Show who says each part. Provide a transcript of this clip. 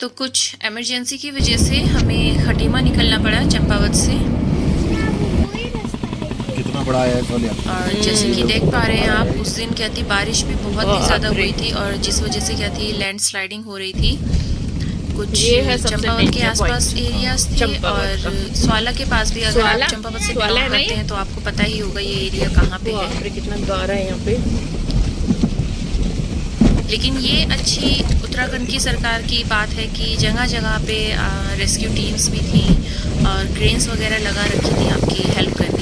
Speaker 1: तो कुछ इमरजेंसी की वजह से हमें खटीमा निकलना पड़ा चंपावत से।
Speaker 2: कितना बड़ा है सोनिया?
Speaker 1: और जैसे कि देख पा रहे हैं आप, उस दिन क्या थी, बारिश भी बहुत ही ज़्यादा हुई थी और जिस वजह से क्या थी, लैंडस्लाइडिंग हो रही थी। कुछ
Speaker 3: ये है सबसे
Speaker 1: चंपावत के
Speaker 3: डेंजर
Speaker 1: आसपास
Speaker 3: पॉइंट
Speaker 1: एरियाज थे
Speaker 3: चंपावत का।
Speaker 1: और स्वाला के पास भी। अगर आप चंपावत से
Speaker 3: स्वाला
Speaker 1: बिलोंग
Speaker 3: है
Speaker 1: करते
Speaker 3: ना
Speaker 1: हैं तो आपको पता ही होगा ये एरिया कहाँ पे है।
Speaker 3: बाप रे, कितना गारा है यहाँ पे।
Speaker 1: लेकिन ये अच्छी उत्तराखंड की सरकार की बात है कि जगह जगह पे रेस्क्यू टीम्स भी थी और क्रेन्स वगैरह लगा रखी थी आपकी हेल्प करने।